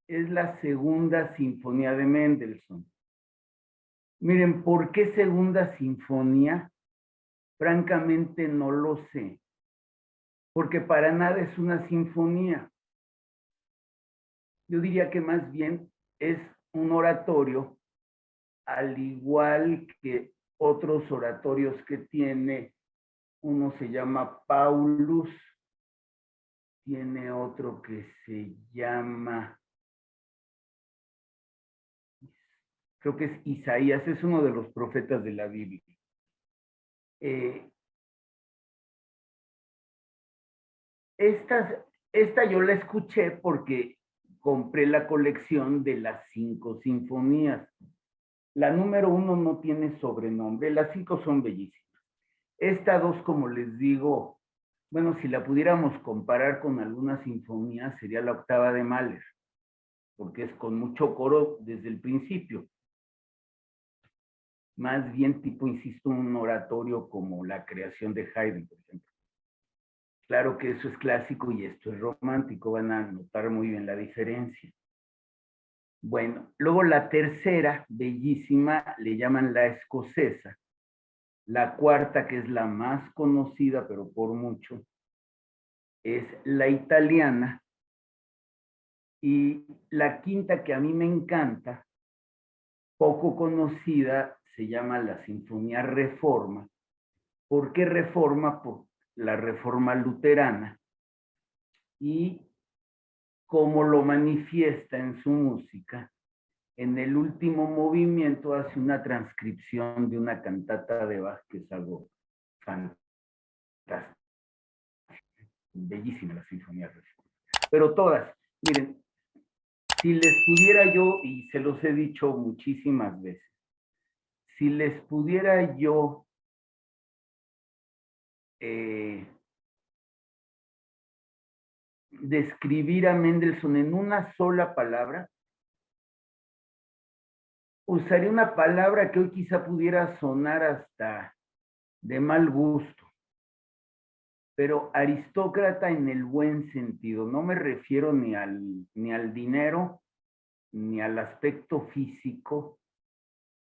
es la segunda sinfonía de Mendelssohn. Miren, ¿por qué segunda sinfonía? Francamente no lo sé, porque para nada es una sinfonía. Yo diría que más bien es un oratorio, al igual que otros oratorios que tiene. Uno se llama Paulus, tiene otro que se llama, creo que es Isaías, es uno de los profetas de la Biblia. Esta yo la escuché porque compré la colección de las 5 sinfonías. La número 1 no tiene sobrenombre, las 5 son bellísimas. Esta 2, como les digo, bueno, si la pudiéramos comparar con alguna sinfonía, sería la octava de Mahler, porque es con mucho coro desde el principio. Más bien tipo, insisto, un oratorio como la creación de Haydn, por ejemplo. Claro que eso es clásico y esto es romántico, van a notar muy bien la diferencia. Bueno, luego la tercera, bellísima, le llaman la escocesa. La cuarta, que es la más conocida, pero por mucho, es la italiana. Y la quinta, que a mí me encanta, poco conocida, se llama la Sinfonía Reforma. ¿Por qué Reforma? Por la Reforma Luterana. Y como lo manifiesta en su música, en el último movimiento hace una transcripción de una cantata de Bach, que es algo fantástico. Bellísima la Sinfonía Reforma. Pero todas, miren, si les pudiera yo, y se los he dicho muchísimas veces, si les pudiera yo describir a Mendelssohn en una sola palabra, usaría una palabra que hoy quizá pudiera sonar hasta de mal gusto, pero aristócrata en el buen sentido. No me refiero ni al dinero, ni al aspecto físico,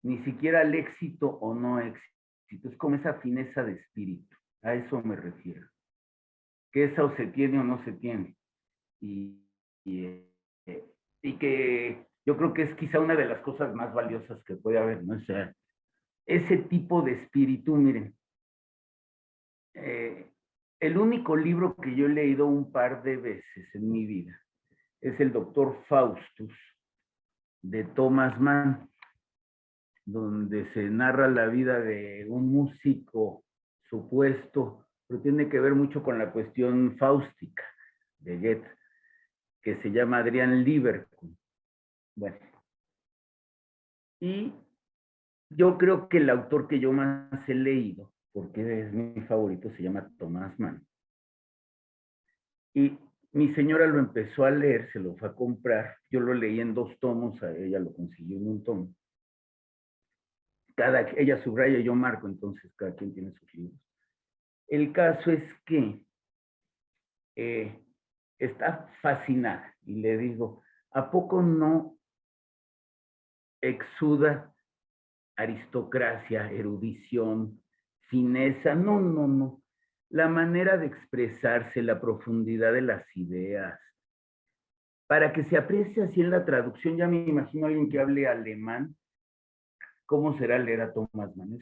ni siquiera al éxito o no éxito. Es como esa fineza de espíritu. A eso me refiero. Que esa o se tiene o no se tiene. Y, y, y que yo creo que es quizá una de las cosas más valiosas que puede haber, ¿no? O sea, ese tipo de espíritu, miren, el único libro que yo he leído un par de veces en mi vida es el Doctor Faustus de Thomas Mann, donde se narra la vida de un músico supuesto, pero tiene que ver mucho con la cuestión fáustica de Goethe, que se llama Adrian Lieberkühn. Bueno, y yo creo que el autor que yo más he leído, porque es mi favorito, se llama Thomas Mann. Y mi señora lo empezó a leer, se lo fue a comprar. Yo lo leí en 2 tomos, a ella lo consiguió en 1 tomo. Ella subraya y yo marco, entonces cada quien tiene sus libros. El caso es que está fascinada y le digo, ¿a poco no exuda aristocracia, erudición, fineza? No, no, no. La manera de expresarse, la profundidad de las ideas, para que se aprecie así en la traducción. Ya me imagino a alguien que hable alemán, ¿cómo será leer a Thomas Mann?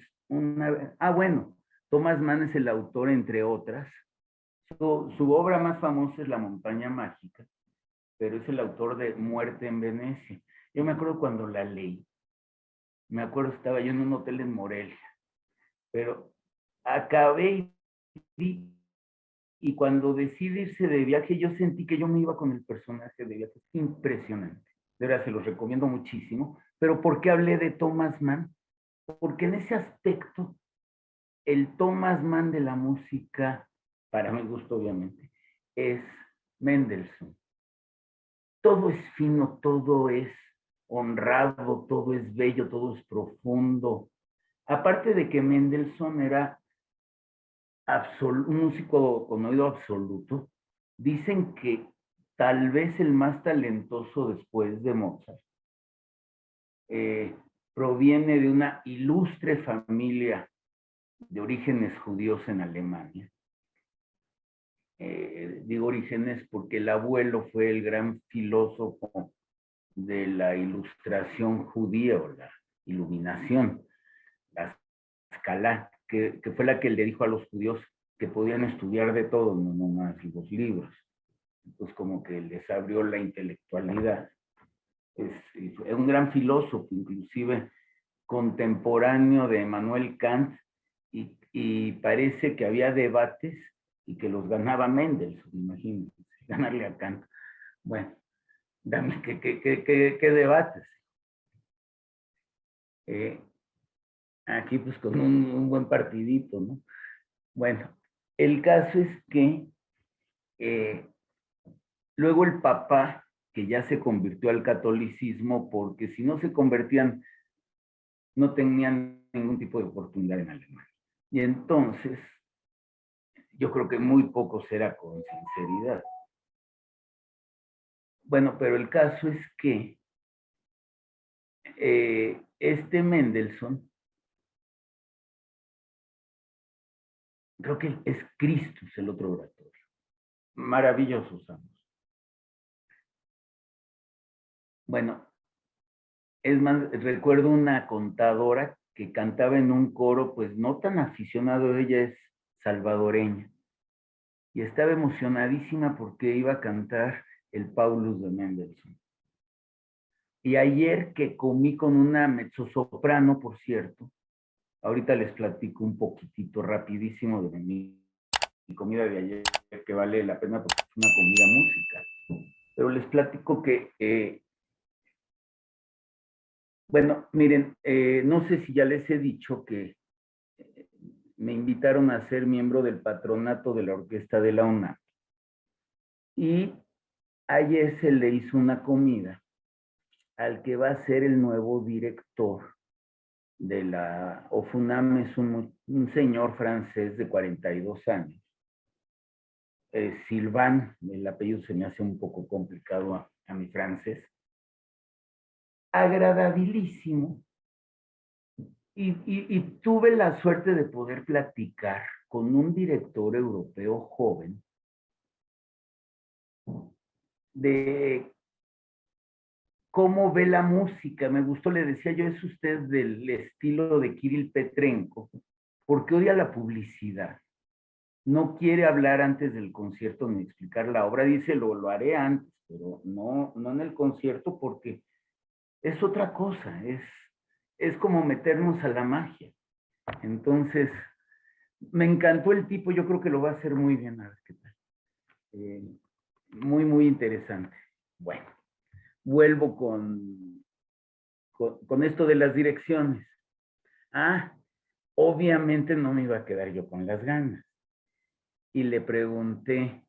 Bueno, Thomas Mann es el autor, entre otras. Su obra más famosa es La Montaña Mágica, pero es el autor de Muerte en Venecia. Yo me acuerdo cuando la leí, me acuerdo estaba yo en un hotel en Morelia, pero acabé y cuando decidí irse de viaje, yo sentí que yo me iba con el personaje de viaje. Impresionante. De verdad, se los recomiendo muchísimo. Pero ¿por qué hablé de Thomas Mann? Porque en ese aspecto, el Thomas Mann de la música, para mi gusto obviamente, es Mendelssohn. Todo es fino, todo es honrado, todo es bello, todo es profundo. Aparte de que Mendelssohn era un músico con oído absoluto, dicen que tal vez el más talentoso después de Mozart, proviene de una ilustre familia de orígenes judíos en Alemania. Digo orígenes porque el abuelo fue el gran filósofo de la ilustración judía o la iluminación, la Escalá, que fue la que le dijo a los judíos que podían estudiar de todo, no más los libros. Entonces como que les abrió la intelectualidad. Es un gran filósofo, inclusive contemporáneo de Emmanuel Kant, y parece que había debates y que los ganaba Mendelssohn, imagínense, ganarle a Kant. Bueno, dame, ¿qué debates? Aquí pues con un buen partidito, ¿no? Bueno, el caso es que luego el papá, que ya se convirtió al catolicismo, porque si no se convertían, no tenían ningún tipo de oportunidad en Alemania. Y entonces, yo creo que muy poco será con sinceridad. Bueno, pero el caso es que este Mendelssohn, creo que es Christus el otro oratorio. Maravillosos ambos. Bueno, es más, recuerdo una contadora que cantaba en un coro, pues no tan aficionado, ella es salvadoreña, y estaba emocionadísima porque iba a cantar el Paulus de Mendelssohn. Y ayer que comí con una mezzosoprano, por cierto, ahorita les platico un poquitito rapidísimo de mi comida de ayer, que vale la pena porque es una comida música. Pero les platico que, bueno, miren, no sé si ya les he dicho que me invitaron a ser miembro del patronato de la Orquesta de la UNAM. Y ayer se le hizo una comida al que va a ser el nuevo director de la OFUNAM. Es un señor francés de 42 años. Sylvain, el apellido se me hace un poco complicado a mi francés. Agradabilísimo. Y tuve la suerte de poder platicar con un director europeo joven de cómo ve la música. Me gustó, le decía yo, es usted del estilo de Kirill Petrenko, porque odia la publicidad. No quiere hablar antes del concierto ni explicar la obra. Dice, lo haré antes, pero no en el concierto porque es otra cosa, es como meternos a la magia. Entonces, me encantó el tipo, yo creo que lo va a hacer muy bien, a ver qué tal. Muy interesante. Bueno, vuelvo con esto de las direcciones. Obviamente no me iba a quedar yo con las ganas. Y le pregunté,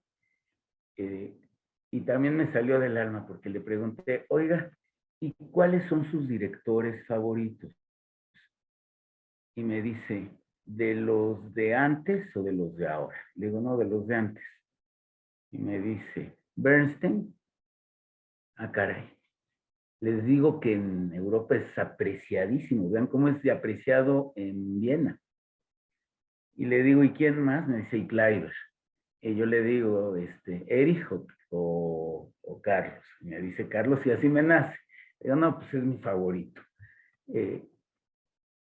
y también me salió del alma porque le pregunté, oiga, ¿y cuáles son sus directores favoritos? Y me dice, ¿de los de antes o de los de ahora? Le digo, no, de los de antes. Y me dice, Bernstein. Caray. Les digo que en Europa es apreciadísimo. Vean cómo es de apreciado en Viena. Y le digo, ¿y quién más? Me dice, y Kleiber. Y yo le digo, Erich o Carlos. Y me dice Carlos, y así me nace. Le digo, no, pues es mi favorito.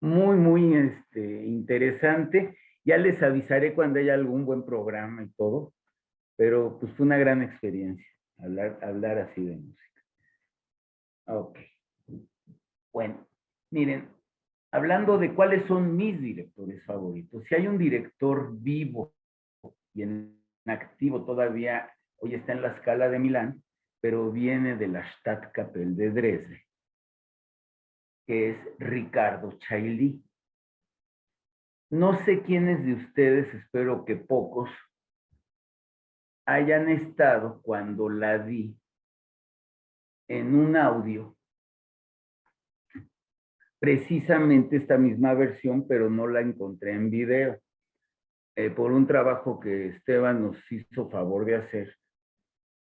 Muy interesante. Ya les avisaré cuando haya algún buen programa y todo, pero pues fue una gran experiencia hablar así de música. Ok. Bueno, miren, hablando de cuáles son mis directores favoritos, si hay un director vivo y en activo todavía, hoy está en la Scala de Milán, pero viene de la Stadtkapelle de Dresde, que es Ricardo Chailly. No sé quiénes de ustedes, espero que pocos, hayan estado cuando la di en un audio, precisamente esta misma versión, pero no la encontré en video. Por un trabajo que Esteban nos hizo favor de hacer,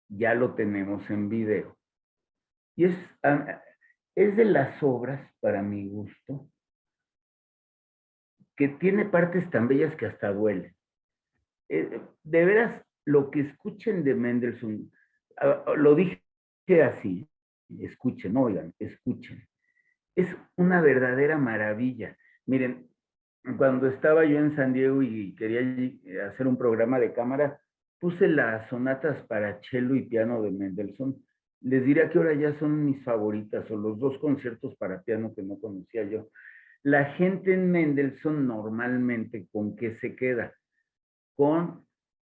ya lo tenemos en video. Y es de las obras, para mi gusto, que tiene partes tan bellas que hasta duelen. De veras, lo que escuchen de Mendelssohn, lo dije así, escuchen, oigan, escuchen. Es una verdadera maravilla. Miren, cuando estaba yo en San Diego y quería hacer un programa de cámara, puse las sonatas para cello y piano de Mendelssohn. Les diría que ahora ya son mis favoritas, o los dos conciertos para piano que no conocía yo. La gente en Mendelssohn normalmente, ¿con qué se queda? Con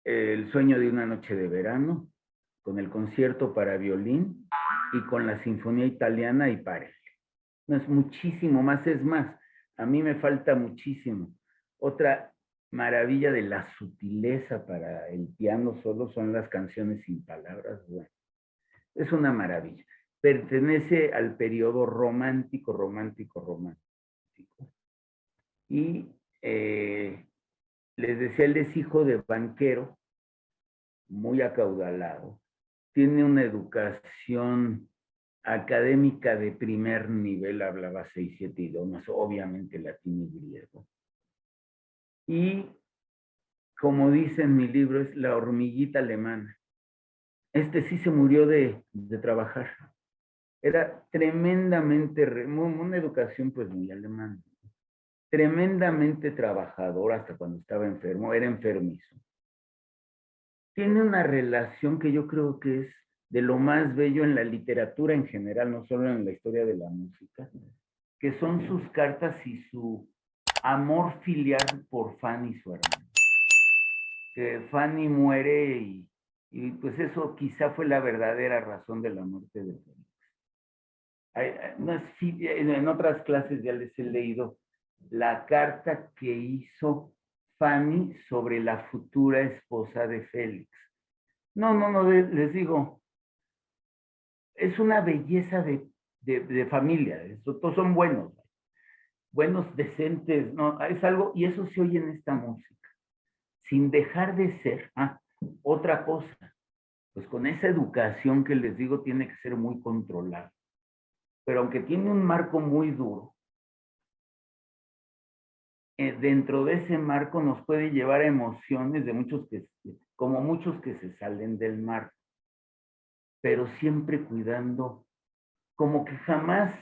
El sueño de una noche de verano, con el concierto para violín y con la Sinfonía Italiana y pare. No es muchísimo más, es más, a mí me falta muchísimo. Otra maravilla de la sutileza para el piano solo son las canciones sin palabras. Bueno, es una maravilla. Pertenece al periodo romántico, romántico, romántico. Y les decía, él es hijo de banquero, muy acaudalado. Tiene una educación académica de primer nivel, hablaba 6, 7 idiomas, obviamente latín y griego. Y como dice en mi libro, es la hormiguita alemana. Este sí se murió de trabajar. Era tremendamente, una educación pues muy alemana. Tremendamente trabajador hasta cuando estaba enfermo, era enfermizo. Tiene una relación que yo creo que es de lo más bello en la literatura en general, no solo en la historia de la música, que son sus cartas y su amor filial por Fanny, su hermana. Que Fanny muere y pues eso quizá fue la verdadera razón de la muerte de Félix. No es, en otras clases ya les he leído la carta que hizo Fanny sobre la futura esposa de Félix. No, les digo, es una belleza de familia, todos son buenos, buenos, decentes, no, es algo, y eso se oye en esta música, sin dejar de ser, otra cosa, pues con esa educación que les digo tiene que ser muy controlada, pero aunque tiene un marco muy duro, dentro de ese marco nos puede llevar a emociones de muchos como muchos que se salen del marco, pero siempre cuidando, como que jamás,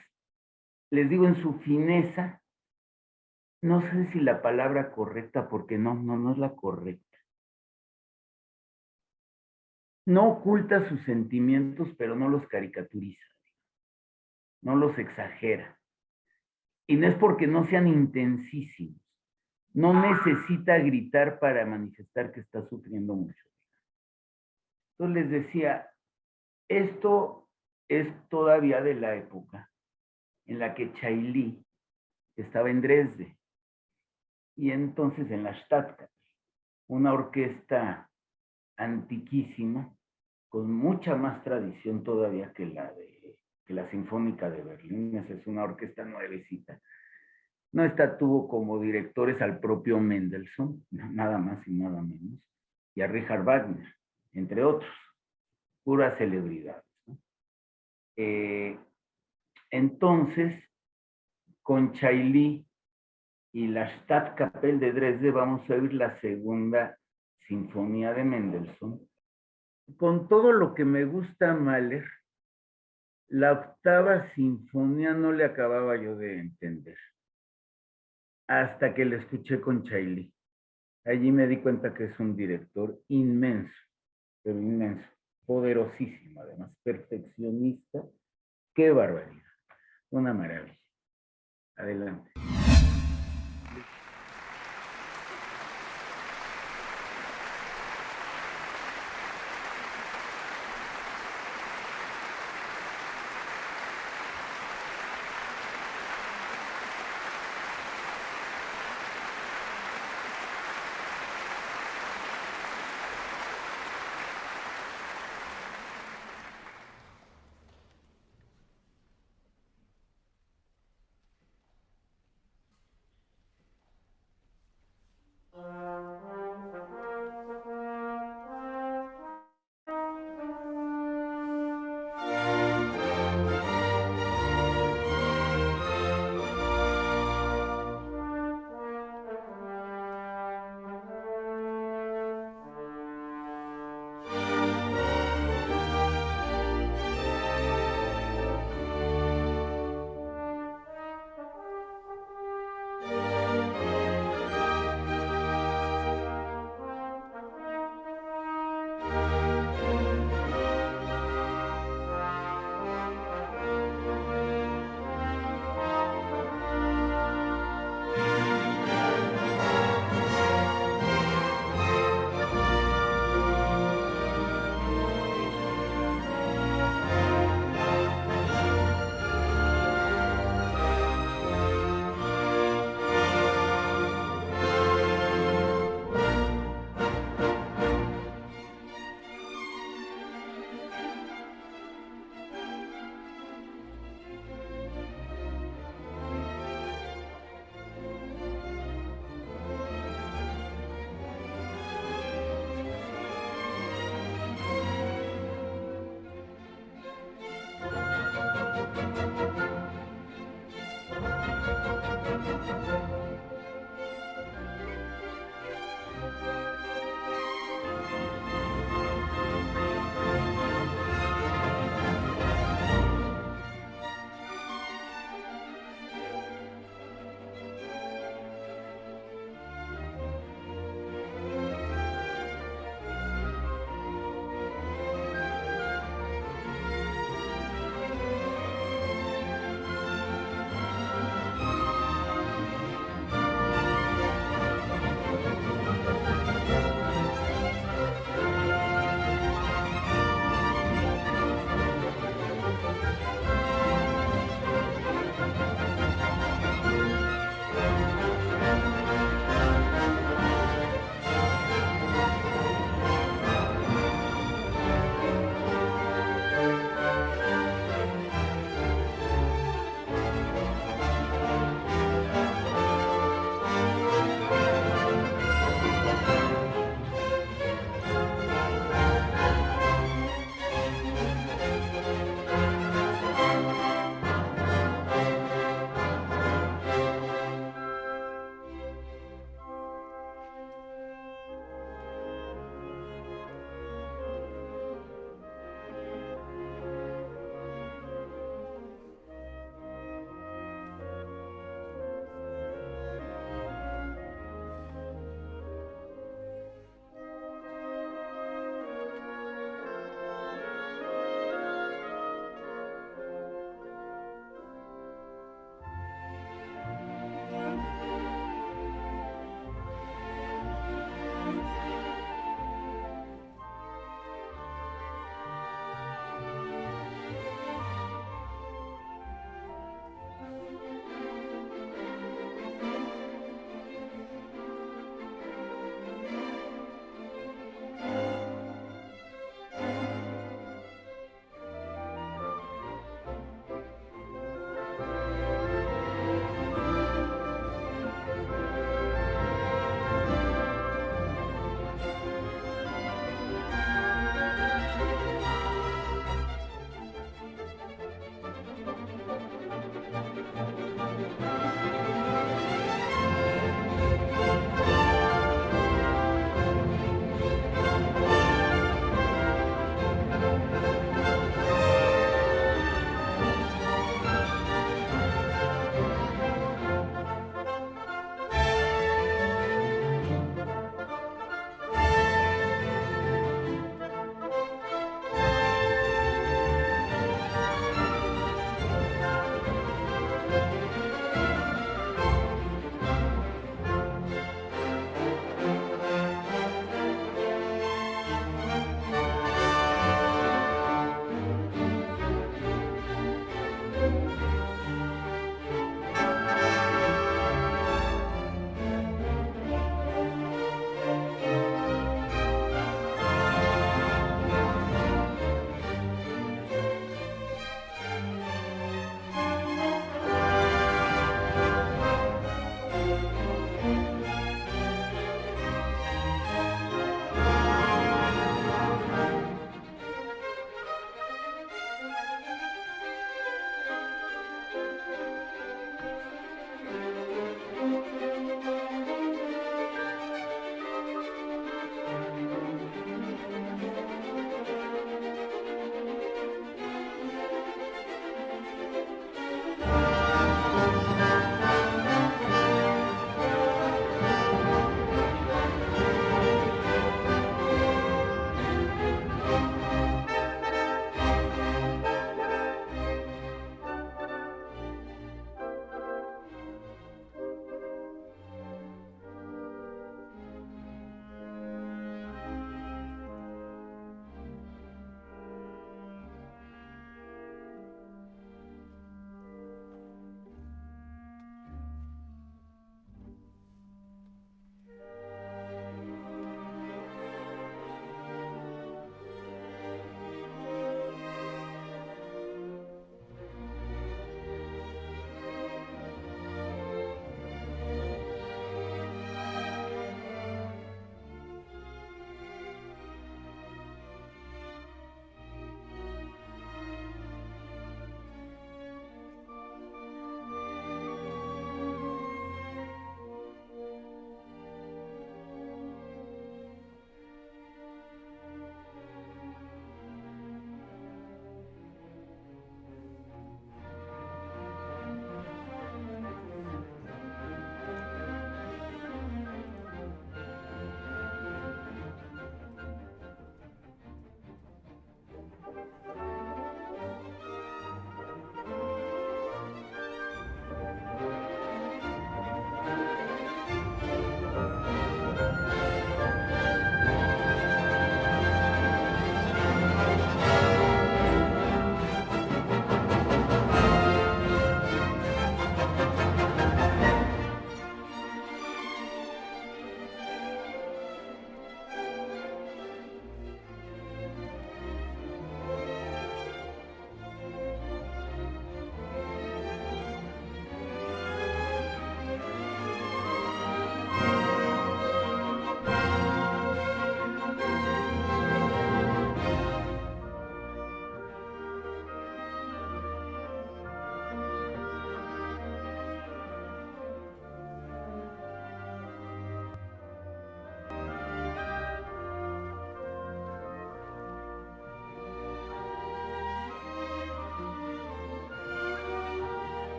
les digo, en su fineza, no sé si la palabra correcta, porque no es la correcta. No oculta sus sentimientos, pero no los caricaturiza, no los exagera. Y no es porque no sean intensísimos. No necesita gritar para manifestar que está sufriendo mucho. Entonces les decía, esto es todavía de la época en la que Chailly estaba en Dresde y entonces en la Stadtkapelle, una orquesta antiquísima, con mucha más tradición todavía que la Sinfónica de Berlín. Esa es una orquesta nuevecita. No tuvo como directores al propio Mendelssohn, nada más y nada menos, y a Richard Wagner, entre otros, puras celebridades, ¿no? Entonces, con Chailly y la Stadtkapelle de Dresde vamos a oír la segunda sinfonía de Mendelssohn. Con todo lo que me gusta Mahler, la octava sinfonía no le acababa yo de entender, hasta que la escuché con Chailly. Allí me di cuenta que es un director inmenso, pero inmenso, poderosísimo además, perfeccionista. Qué barbaridad, una maravilla. Adelante.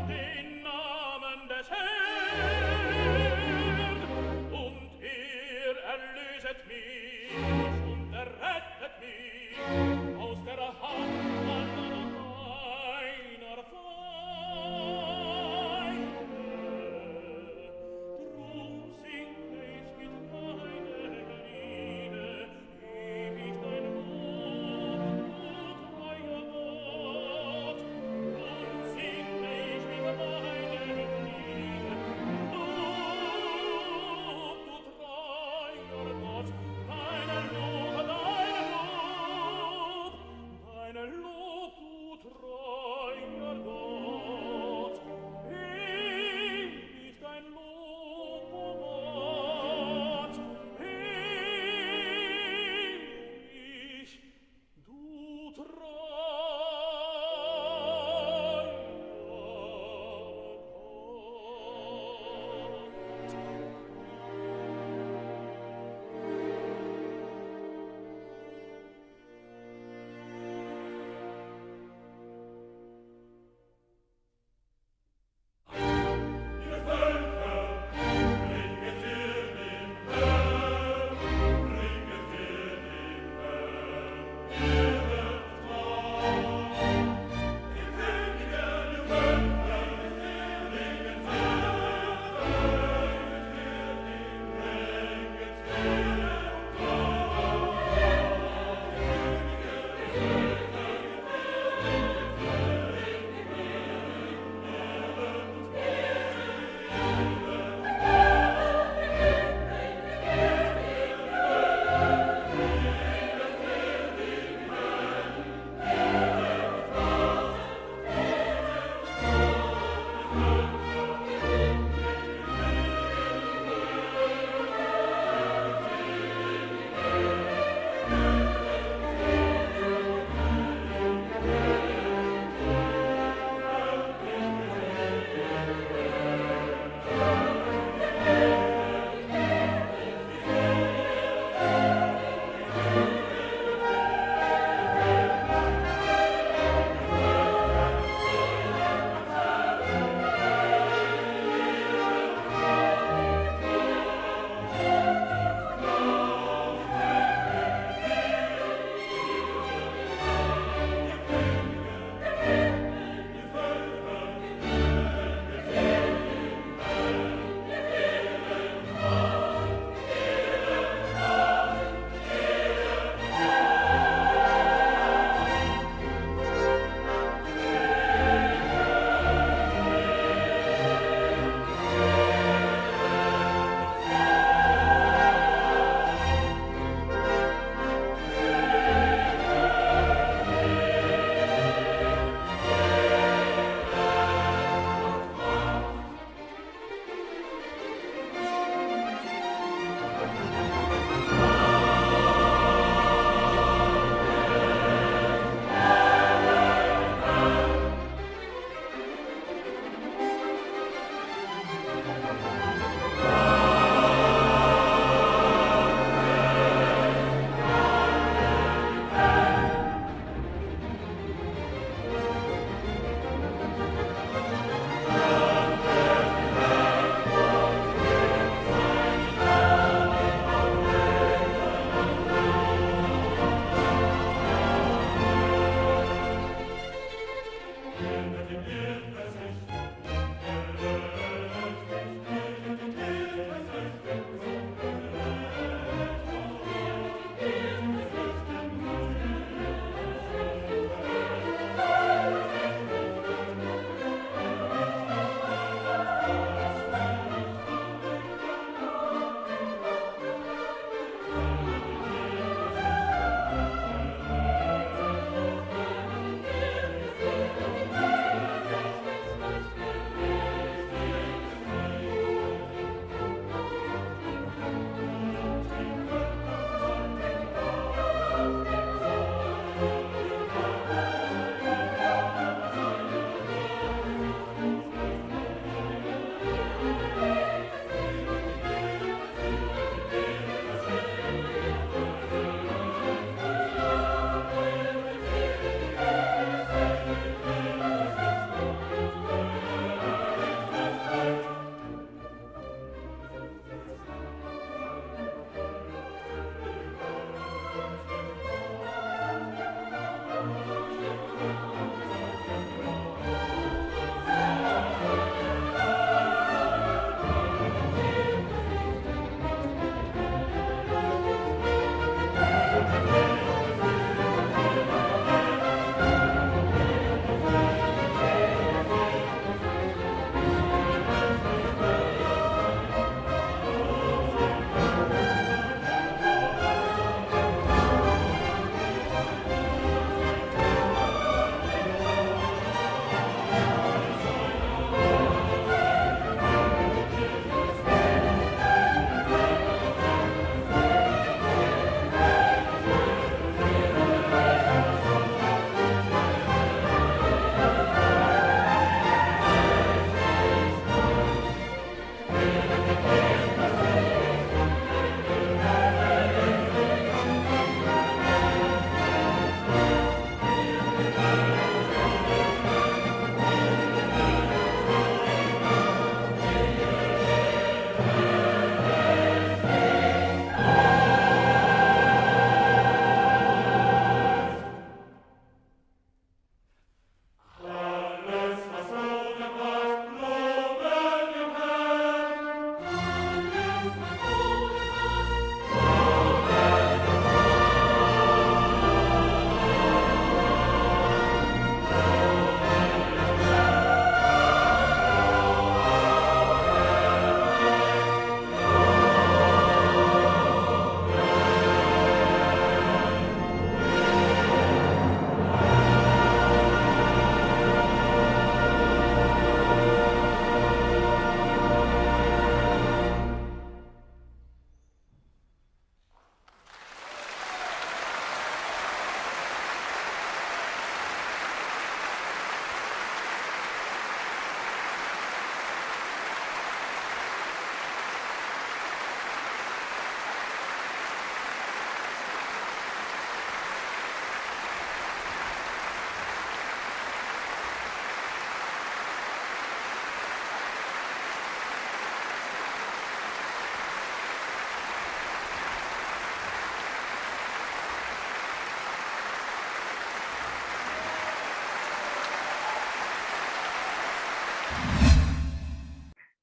den Namen des Herrn, und erlöset mich und errettet mich aus der Hand meiner Feinde. Drum singe ich mit meiner Liebe ewig dein Lob, du treuer Gott, und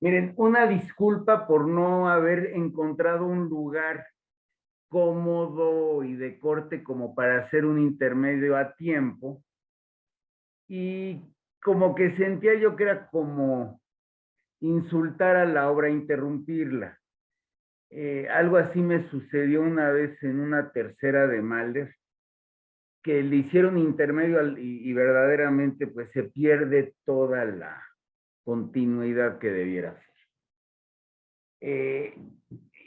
Miren, una disculpa por no haber encontrado un lugar cómodo y de corte como para hacer un intermedio a tiempo. Y como que sentía yo que era como insultar a la obra, interrumpirla. Algo así me sucedió una vez en una tercera de Mahler, que le hicieron intermedio y verdaderamente pues se pierde toda la continuidad que debiera ser.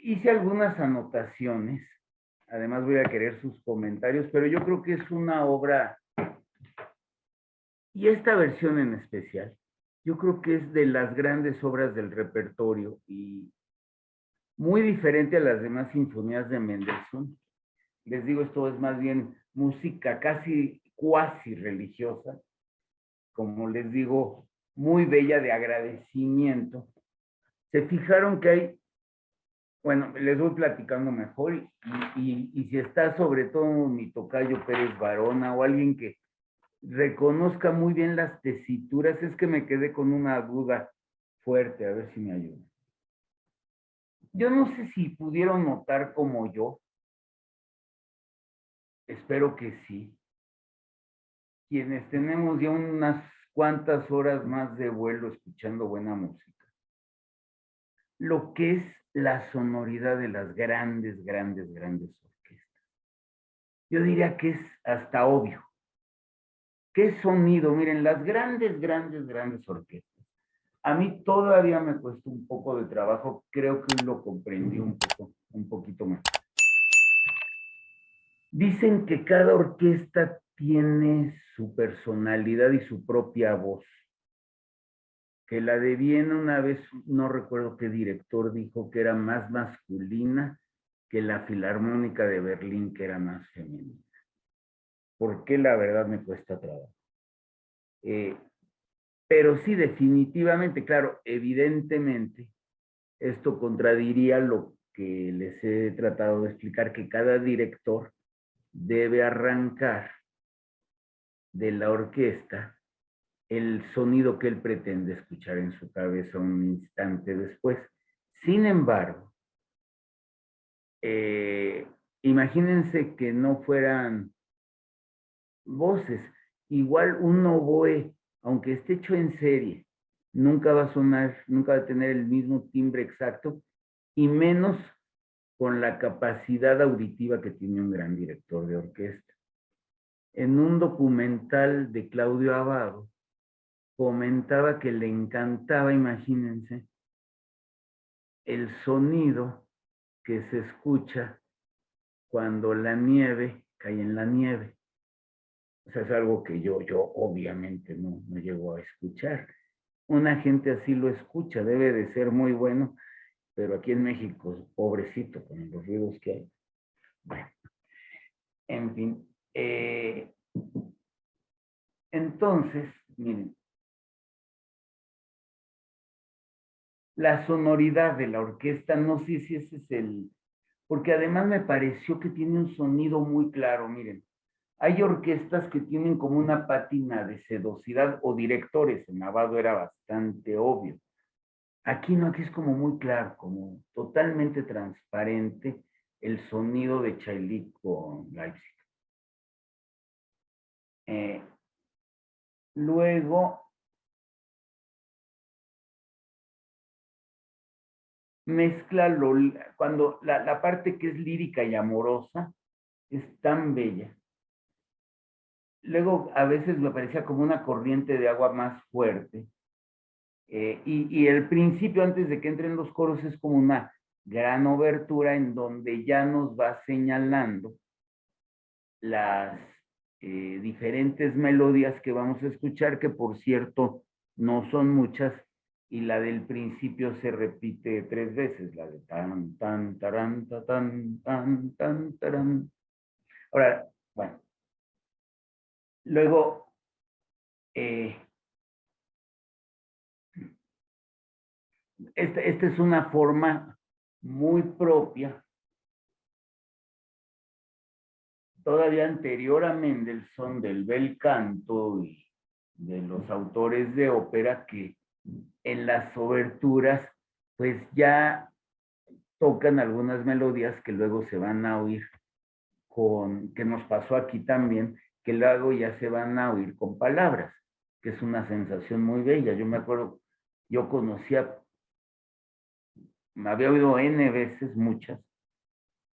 Hice algunas anotaciones, además voy a querer sus comentarios, pero yo creo que es una obra, y esta versión en especial, yo creo que es de las grandes obras del repertorio y muy diferente a las demás sinfonías de Mendelssohn. Les digo, esto es más bien música casi cuasi religiosa, como les digo, muy bella de agradecimiento. Se fijaron que hay, bueno, les voy platicando mejor y si está sobre todo mi tocayo Pérez Barona o alguien que reconozca muy bien las tesituras, es que me quedé con una duda fuerte, a ver si me ayuda. Yo no sé si pudieron notar como yo, espero que sí, quienes tenemos ya unas cuantas horas más de vuelo escuchando buena música, lo que es la sonoridad de las grandes, grandes, grandes orquestas. Yo diría que es hasta obvio. ¿Qué sonido? Miren, las grandes, grandes, grandes orquestas. A mí todavía me cuesta un poco de trabajo, creo que lo comprendí un poquito más. Dicen que cada orquesta tiene su personalidad y su propia voz. Que la de Viena una vez, no recuerdo qué director dijo que era más masculina que la Filarmónica de Berlín, que era más femenina. ¿Por qué? La verdad me cuesta trabajo. Pero sí, definitivamente, claro, evidentemente, esto contradiría lo que les he tratado de explicar, que cada director debe arrancar de la orquesta el sonido que él pretende escuchar en su cabeza un instante después. Sin embargo, eh, imagínense que no fueran voces. Igual un oboe, aunque esté hecho en serie, nunca va a sonar, nunca va a tener el mismo timbre exacto, y menos con la capacidad auditiva que tiene un gran director de orquesta. En un documental de Claudio Abbado, comentaba que le encantaba, imagínense, el sonido que se escucha cuando la nieve cae en la nieve. O sea, es algo que yo obviamente no llego a escuchar. Una gente así lo escucha, debe de ser muy bueno, pero aquí en México, pobrecito, con los ruidos que hay. Bueno, en fin. Entonces, miren, la sonoridad de la orquesta, no sé si ese es porque además me pareció que tiene un sonido muy claro, miren. Hay orquestas que tienen como una pátina de sedosidad o directores, en Abbado era bastante obvio. Aquí no, aquí es como muy claro, como totalmente transparente el sonido de Chaylik con Leipzig. Eh, Luego, mezcla cuando la parte que es lírica y amorosa es tan bella. Luego, a veces me parecía como una corriente de agua más fuerte. Y el principio, antes de que entren los coros, es como una gran obertura en donde ya nos va señalando las diferentes melodías que vamos a escuchar, que por cierto no son muchas, y la del principio se repite 3 veces, la de tan, tan, tarán, tan, tan, tan, tarán. Ahora, bueno, luego, eh, esta es una forma muy propia, todavía anterior a Mendelssohn, del bel canto y de los autores de ópera, que En las oberturas, pues ya tocan algunas melodías que luego se van a oír que nos pasó aquí también, que luego ya se van a oír con palabras, que es una sensación muy bella. Yo me acuerdo, yo conocía, me había oído N veces, muchas,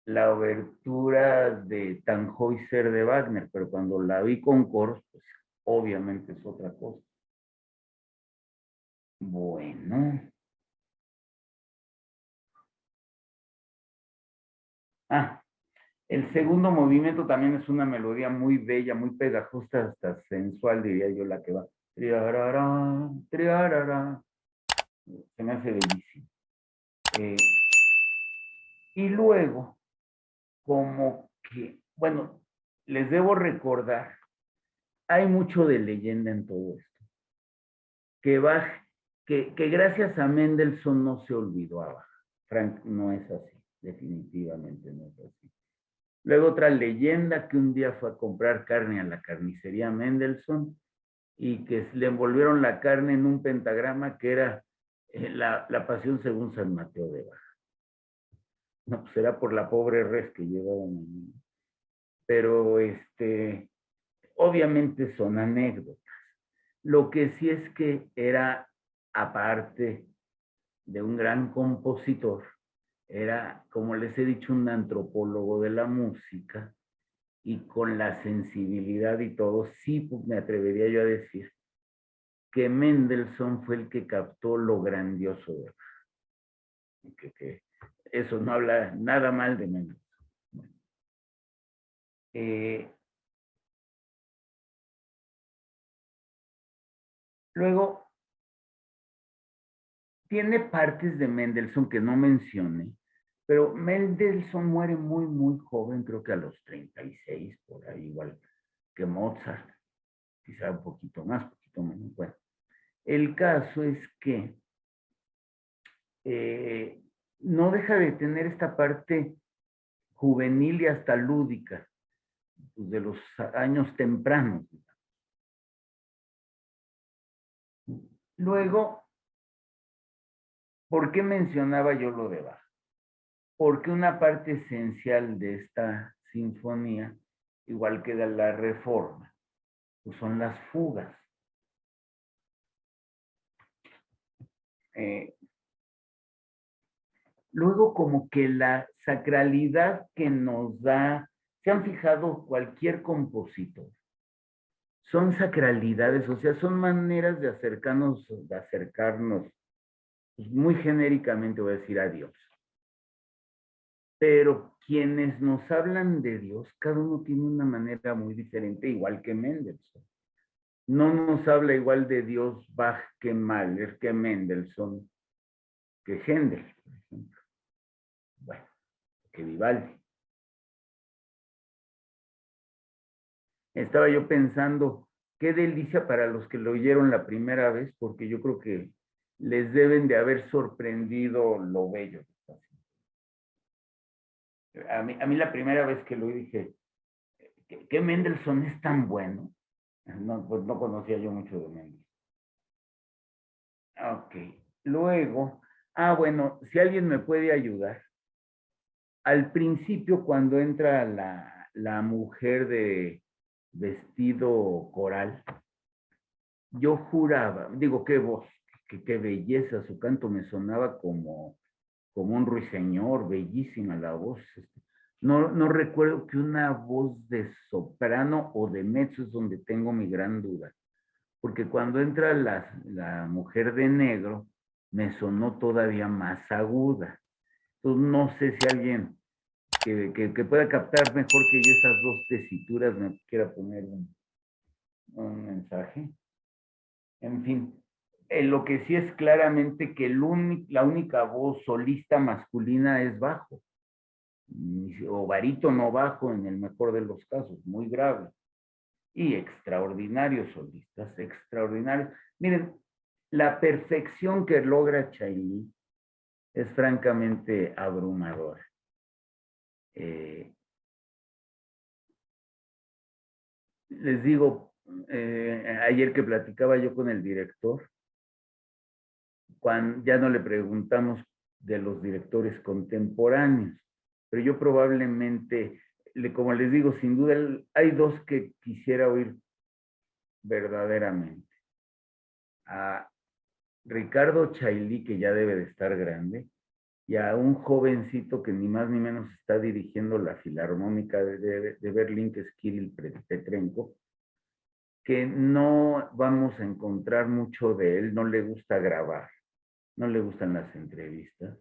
la obertura de Tannhäuser de Wagner, pero cuando la vi con coros, pues obviamente es otra cosa. Bueno. Ah, el segundo movimiento también es una melodía muy bella, muy pegajosa, hasta sensual, diría yo, la que va. Triarara, triarara. Se me hace bellísimo. Eh, y luego, como que, bueno, les debo recordar, hay mucho de leyenda en todo esto. Que Bach, que gracias a Mendelssohn no se olvidó a Bach. Frank, no es así, definitivamente no es así. Luego otra leyenda que un día fue a comprar carne a la carnicería Mendelssohn y que le envolvieron la carne en un pentagrama que era la pasión según San Mateo de Bach. No, pues era por la pobre res que llevaban ahí. Pero obviamente son anécdotas. Lo que sí es que era, aparte de un gran compositor, era, como les he dicho, un antropólogo de la música y con la sensibilidad y todo, sí me atrevería yo a decir que Mendelssohn fue el que captó lo grandioso de él. Que eso no habla nada mal de Mendelssohn. Eh, luego, tiene partes de Mendelssohn que no mencioné, pero Mendelssohn muere muy, muy joven, creo que a los 36, por ahí, igual que Mozart, quizá un poquito más, poquito menos. Bueno, el caso es que eh, no deja de tener esta parte juvenil y hasta lúdica, pues, de los años tempranos. Luego, ¿por qué mencionaba yo lo de Bach? Porque una parte esencial de esta sinfonía, igual que de la reforma, pues son las fugas. Eh, luego, como que la sacralidad que nos da, se han fijado cualquier compositor, son sacralidades, o sea, son maneras de acercarnos, pues muy genéricamente voy a decir a Dios. Pero quienes nos hablan de Dios, cada uno tiene una manera muy diferente, igual que Mendelssohn. No nos habla igual de Dios Bach que Mahler, que Mendelssohn, que Händel, por ejemplo. Bueno, que Vivaldi. Estaba yo pensando, qué delicia para los que lo oyeron la primera vez, porque yo creo que les deben de haber sorprendido lo bello. A mí la primera vez que lo oí dije, ¿qué Mendelssohn es tan bueno? No, pues no conocía yo mucho de Mendelssohn. Ok, luego, bueno, si alguien me puede ayudar. Al principio, cuando entra la mujer de vestido coral, yo juraba, digo, qué voz, qué belleza, su canto me sonaba como un ruiseñor, bellísima la voz. No recuerdo que una voz de soprano o de mezzo es donde tengo mi gran duda, porque cuando entra la mujer de negro, me sonó todavía más aguda. Entonces, no sé si alguien que pueda captar mejor que yo esas dos tesituras me quiera poner un mensaje. En fin, lo que sí es claramente que la única voz solista masculina es bajo, o barítono bajo en el mejor de los casos, muy grave. Y extraordinarios solistas, extraordinarios. Miren, la perfección que logra Chailly es francamente abrumadora. Les digo, ayer que platicaba yo con el director, ya no le preguntamos de los directores contemporáneos, pero yo probablemente, como les digo, sin duda hay dos que quisiera oír verdaderamente. A Ricardo Chailly, que ya debe de estar grande, y a un jovencito que ni más ni menos está dirigiendo la Filarmónica de Berlín, que es Kirill Petrenko, que no vamos a encontrar mucho de él, no le gusta grabar, no le gustan las entrevistas.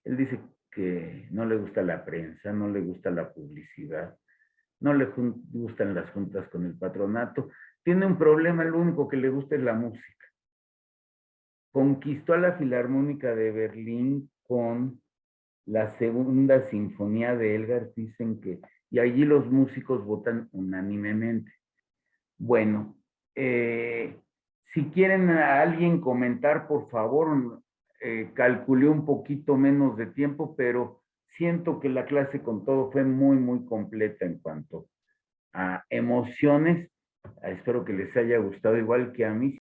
Él dice que no le gusta la prensa, no le gusta la publicidad, no le gustan las juntas con el patronato. Tiene un problema, lo único que le gusta es la música. Conquistó a la Filarmónica de Berlín con la segunda sinfonía de Elgar, dicen que, y allí los músicos votan unánimemente. Bueno, si quieren a alguien comentar, por favor, calculé un poquito menos de tiempo, pero siento que la clase con todo fue muy, muy completa en cuanto a emociones. Espero que les haya gustado igual que a mí.